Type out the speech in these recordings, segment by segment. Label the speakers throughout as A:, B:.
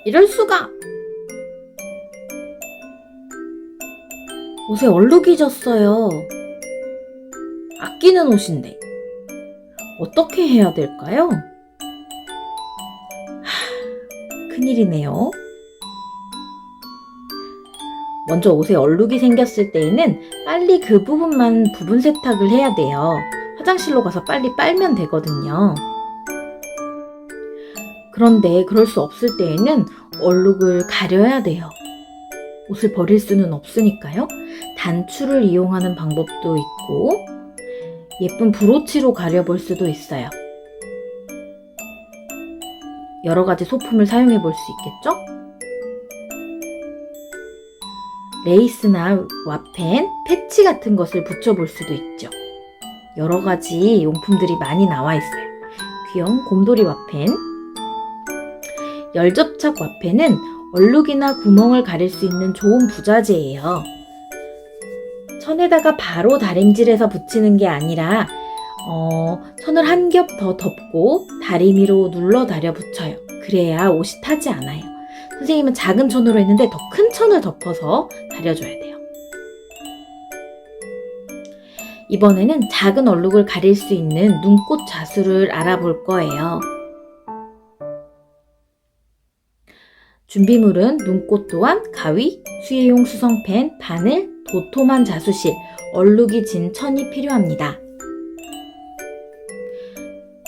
A: 이럴 수가! 옷에 얼룩이 졌어요. 아끼는 옷인데 어떻게 해야 될까요? 큰일이네요. 먼저 옷에 얼룩이 생겼을 때에는 빨리 그 부분만 부분 세탁을 해야 돼요. 화장실로 가서 빨리 빨면 되거든요. 그런데 그럴 수 없을 때에는 얼룩을 가려야 돼요. 옷을 버릴 수는 없으니까요. 단추를 이용하는 방법도 있고 예쁜 브로치로 가려볼 수도 있어요. 여러 가지 소품을 사용해 볼 수 있겠죠? 레이스나 와펜, 패치 같은 것을 붙여볼 수도 있죠. 여러 가지 용품들이 많이 나와 있어요. 귀여운 곰돌이 와펜. 열접착 와펜은 얼룩이나 구멍을 가릴 수 있는 좋은 부자재예요. 천에다가 바로 다림질해서 붙이는 게 아니라 천을 한 겹 더 덮고 다리미로 눌러 다려 붙여요. 그래야 옷이 타지 않아요. 선생님은 작은 천으로 했는데 더 큰 천을 덮어서 다려줘야 돼요. 이번에는 작은 얼룩을 가릴 수 있는 눈꽃 자수를 알아볼 거예요. 준비물은 눈꽃 도안, 가위, 수의용 수성펜, 바늘, 도톰한 자수실, 얼룩이 진 천이 필요합니다.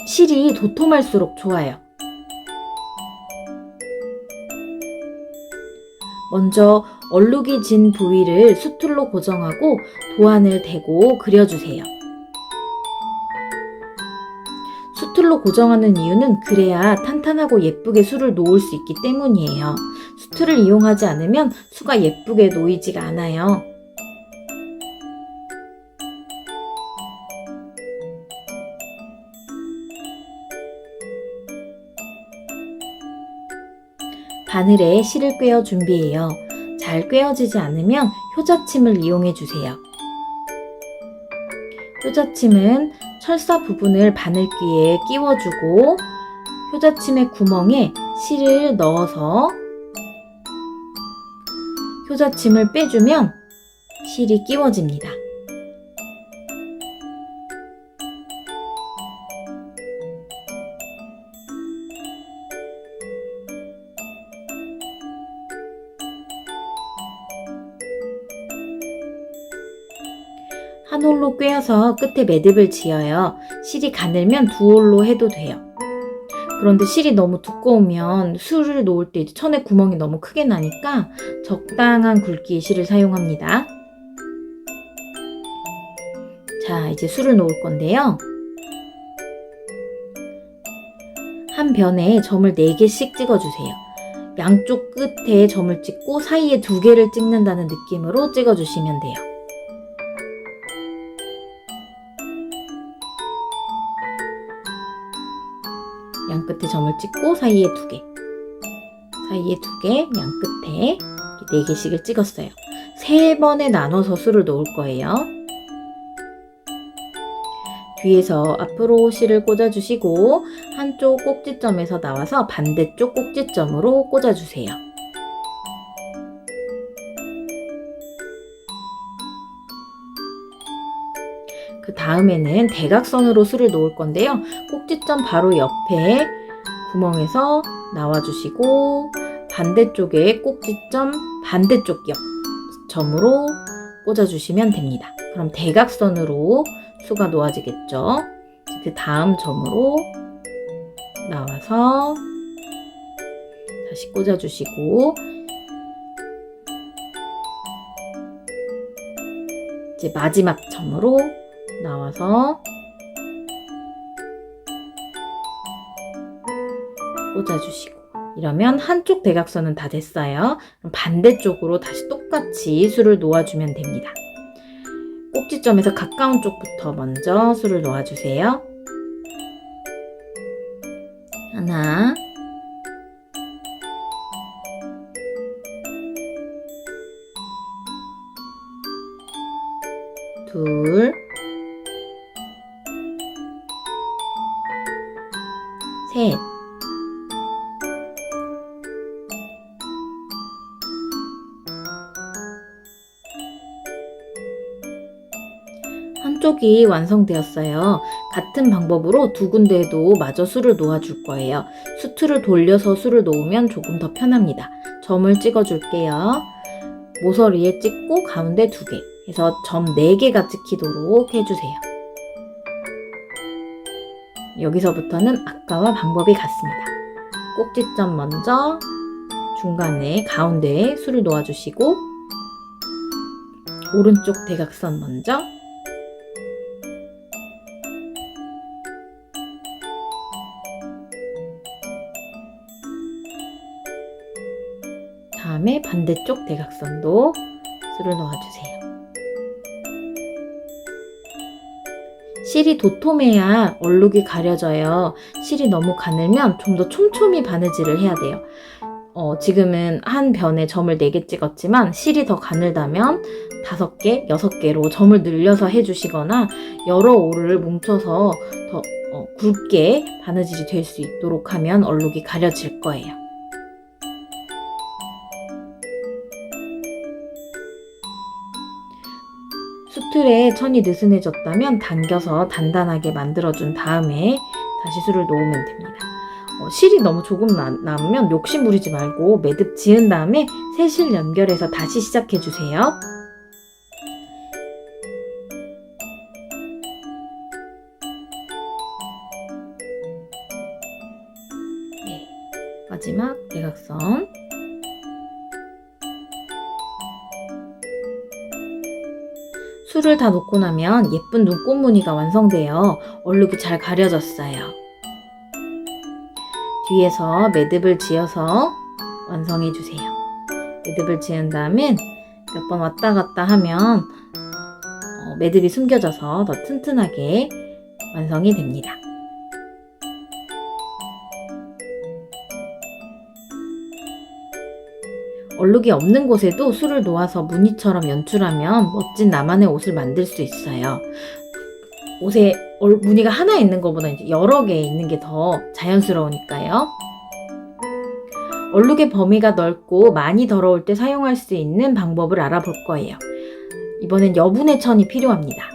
A: 실이 도톰할수록 좋아요. 먼저 얼룩이 진 부위를 수틀로 고정하고 도안을 대고 그려주세요. 수틀로 고정하는 이유는 그래야 탄탄하고 예쁘게 수를 놓을 수 있기 때문이에요. 수틀을 이용하지 않으면 수가 예쁘게 놓이지가 않아요. 바늘에 실을 꿰어 준비해요. 잘 꿰어지지 않으면 효자침을 이용해 주세요. 효자침은 철사 부분을 바늘귀에 끼워주고 효자침의 구멍에 실을 넣어서 효자침을 빼주면 실이 끼워집니다. 한 홀로 꿰어서 끝에 매듭을 지어요. 실이 가늘면 두 홀로 해도 돼요. 그런데 실이 너무 두꺼우면 수를 놓을 때 천에 구멍이 너무 크게 나니까 적당한 굵기의 실을 사용합니다. 자, 이제 수를 놓을 건데요. 한 변에 점을 4개씩 찍어주세요. 양쪽 끝에 점을 찍고 사이에 2개를 찍는다는 느낌으로 찍어주시면 돼요. 양 끝에 점을 찍고 사이에 2개, 사이에 2개, 양 끝에 4개씩을 찍었어요. 3번에 나눠서 수를 놓을 거예요. 뒤에서 앞으로 실을 꽂아주시고 한쪽 꼭지점에서 나와서 반대쪽 꼭지점으로 꽂아주세요. 그 다음에는 대각선으로 수를 놓을 건데요. 꼭지점 바로 옆에 구멍에서 나와주시고 반대쪽에 꼭지점 반대쪽 옆 점으로 꽂아주시면 됩니다. 그럼 대각선으로 수가 놓아지겠죠. 그 다음 점으로 나와서 다시 꽂아주시고 이제 마지막 점으로 나와서 꽂아주시고 이러면 한쪽 대각선은 다 됐어요. 그럼 반대쪽으로 다시 똑같이 수를 놓아주면 됩니다. 꼭지점에서 가까운 쪽부터 먼저 수를 놓아주세요. 하나, 둘, 셋, 쪽이 완성되었어요. 같은 방법으로 두 군데에도 마저 술을 놓아줄 거예요. 수틀을 돌려서 술을 놓으면 조금 더 편합니다. 점을 찍어줄게요. 모서리에 찍고 가운데 2개 해서 점 4개가 찍히도록 해주세요. 여기서부터는 아까와 방법이 같습니다. 꼭지점 먼저 중간에 가운데에 술을 놓아주시고 오른쪽 대각선 먼저 다음에 반대쪽 대각선도 술을 넣어주세요. 실이 도톰해야 얼룩이 가려져요. 실이 너무 가늘면 좀 더 촘촘히 바느질을 해야 돼요. 지금은 한 변에 점을 4개 찍었지만 실이 더 가늘다면 5개, 6개로 점을 늘려서 해주시거나 여러 올을 뭉쳐서 더 굵게 바느질이 될 수 있도록 하면 얼룩이 가려질 거예요. 수틀에 천이 느슨해졌다면 당겨서 단단하게 만들어준 다음에 다시 술을 놓으면 됩니다. 실이 너무 조금 남으면 욕심 부리지 말고 매듭 지은 다음에 새 실 연결해서 다시 시작해주세요. 네, 마지막 대각선. 술을 다 놓고 나면 예쁜 눈꽃 무늬가 완성되어 얼룩이 잘 가려졌어요. 뒤에서 매듭을 지어서 완성해주세요. 매듭을 지은 다음엔 몇 번 왔다 갔다 하면 매듭이 숨겨져서 더 튼튼하게 완성이 됩니다. 얼룩이 없는 곳에도 술을 놓아서 무늬처럼 연출하면 멋진 나만의 옷을 만들 수 있어요. 옷에 무늬가 하나 있는 것보다 이제 여러 개 있는 게 더 자연스러우니까요. 얼룩의 범위가 넓고 많이 더러울 때 사용할 수 있는 방법을 알아볼 거예요. 이번엔 여분의 천이 필요합니다.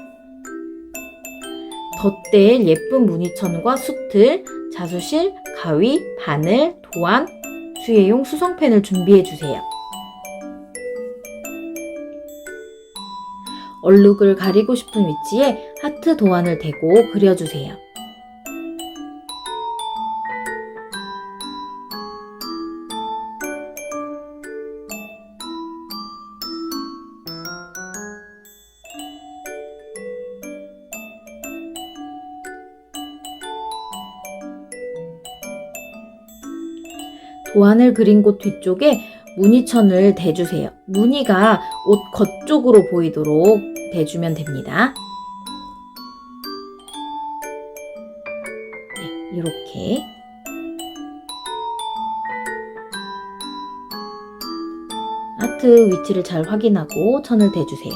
A: 덧댈 예쁜 무늬천과 수틀, 자수실, 가위, 바늘, 도안, 수혜용 수성펜을 준비해주세요. 얼룩을 가리고 싶은 위치에 하트 도안을 대고 그려주세요. 도안을 그린 곳 뒤쪽에 무늬천을 대주세요. 무늬가 옷 겉쪽으로 보이도록 대주면 됩니다. 네, 이렇게. 하트 위치를 잘 확인하고 천을 대주세요.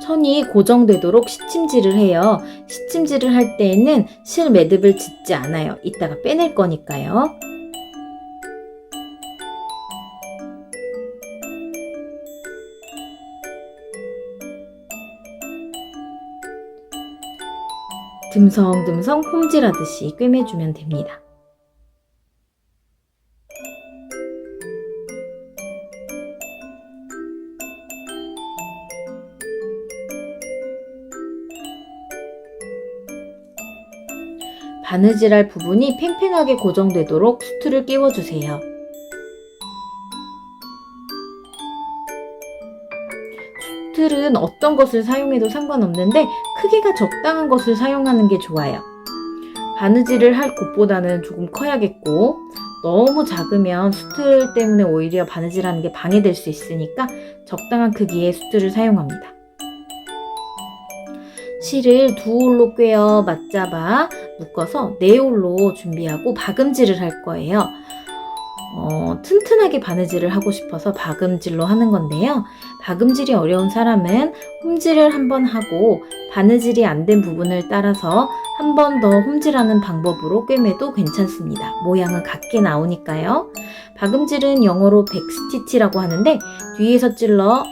A: 천이 고정되도록 시침질을 해요. 시침질을 할 때에는 실 매듭을 짓지 않아요. 이따가 빼낼 거니까요. 듬성듬성 홈질하듯이 꿰매주면 됩니다. 바느질할 부분이 팽팽하게 고정되도록 수틀을 끼워주세요. 수틀은 어떤 것을 사용해도 상관없는데 크기가 적당한 것을 사용하는 게 좋아요. 바느질을 할 곳보다는 조금 커야겠고 너무 작으면 수틀 때문에 오히려 바느질하는 게 방해될 수 있으니까 적당한 크기의 수틀을 사용합니다. 실을 2올로 꿰어 맞잡아 묶어서 4올로 준비하고 박음질을 할 거예요. 튼튼하게 바느질을 하고 싶어서 박음질로 하는 건데요. 박음질이 어려운 사람은 홈질을 한번 하고 바느질이 안 된 부분을 따라서 한 번 더 홈질하는 방법으로 꿰매도 괜찮습니다. 모양은 같게 나오니까요. 박음질은 영어로 백스티치라고 하는데 뒤에서 찔러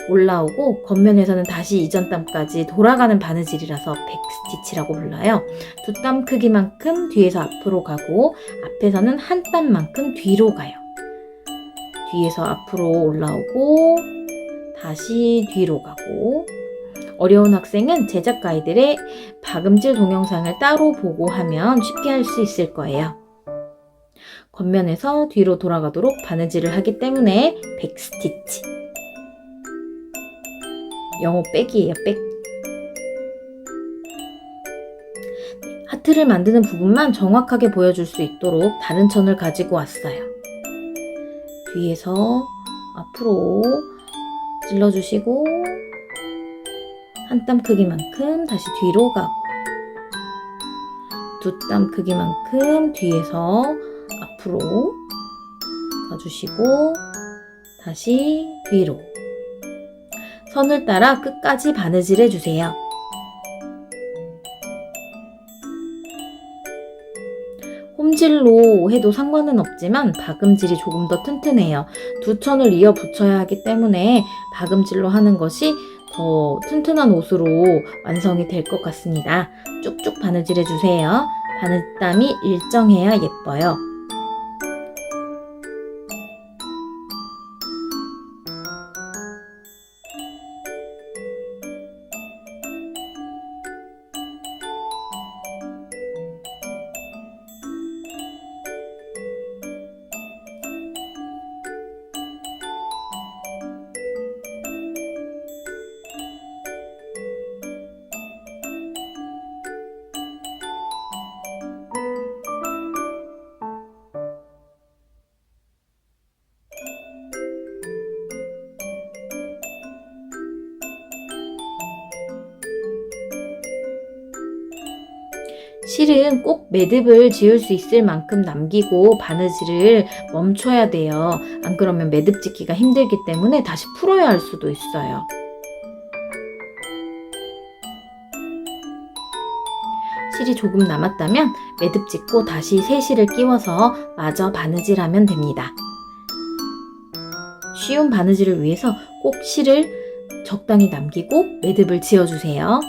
A: 올라오고 겉면에서는 다시 이전 땀까지 돌아가는 바느질이라서 백스티치라고 불러요. 두 땀 크기만큼 뒤에서 앞으로 가고 앞에서는 한 땀만큼 뒤로 가요. 뒤에서 앞으로 올라오고 다시 뒤로 가고. 어려운 학생은 제작 가이드의 박음질 동영상을 따로 보고 하면 쉽게 할 수 있을 거예요. 겉면에서 뒤로 돌아가도록 바느질을 하기 때문에 백스티치. 영어 백이에요, 백. 하트를 만드는 부분만 정확하게 보여줄 수 있도록 다른 천을 가지고 왔어요. 뒤에서 앞으로 찔러주시고 한 땀 크기만큼 다시 뒤로 가고 두 땀 크기만큼 뒤에서 앞으로 가주시고 다시 뒤로. 선을 따라 끝까지 바느질 해주세요. 홈질로 해도 상관은 없지만 박음질이 조금 더 튼튼해요. 두 천을 이어 붙여야 하기 때문에 박음질로 하는 것이 더 튼튼한 옷으로 완성이 될 것 같습니다. 쭉쭉 바느질 해주세요. 바느땀이 일정해야 예뻐요. 실은 꼭 매듭을 지을 수 있을 만큼 남기고 바느질을 멈춰야 돼요. 안 그러면 매듭 짓기가 힘들기 때문에 다시 풀어야 할 수도 있어요. 실이 조금 남았다면 매듭 짓고 다시 새 실을 끼워서 마저 바느질하면 됩니다. 쉬운 바느질을 위해서 꼭 실을 적당히 남기고 매듭을 지어주세요.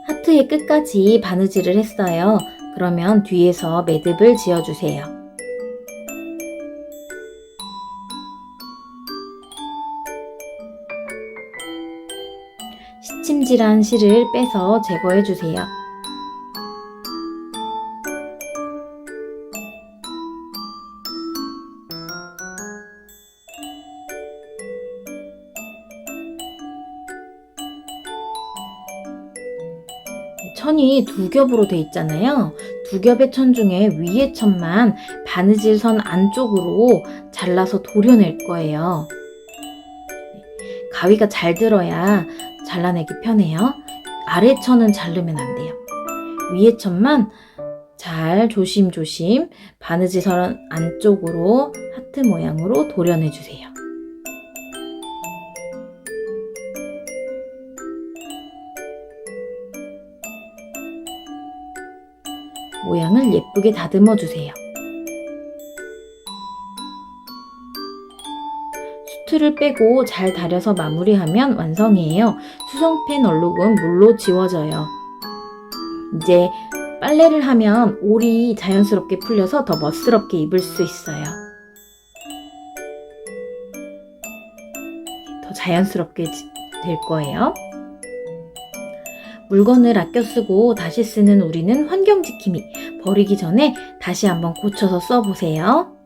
A: 하트의 끝까지 바느질을 했어요. 그러면 뒤에서 매듭을 지어주세요. 시침질한 실을 빼서 제거해주세요. 천이 두 겹으로 돼 있잖아요. 두 겹의 천 중에 위의 천만 바느질 선 안쪽으로 잘라서 도려낼 거예요. 가위가 잘 들어야 잘라내기 편해요. 아래 천은 자르면 안 돼요. 위의 천만 잘 조심조심 바느질선 안쪽으로 하트 모양으로 도려내주세요. 모양을 예쁘게 다듬어주세요. 수트를 빼고 잘 다려서 마무리하면 완성이에요. 수성펜 얼룩은 물로 지워져요. 이제 빨래를 하면 올이 자연스럽게 풀려서 더 멋스럽게 입을 수 있어요. 더 자연스럽게 될 거예요. 물건을 아껴 쓰고 다시 쓰는 우리는 환경지킴이. 버리기 전에 다시 한번 고쳐서 써보세요.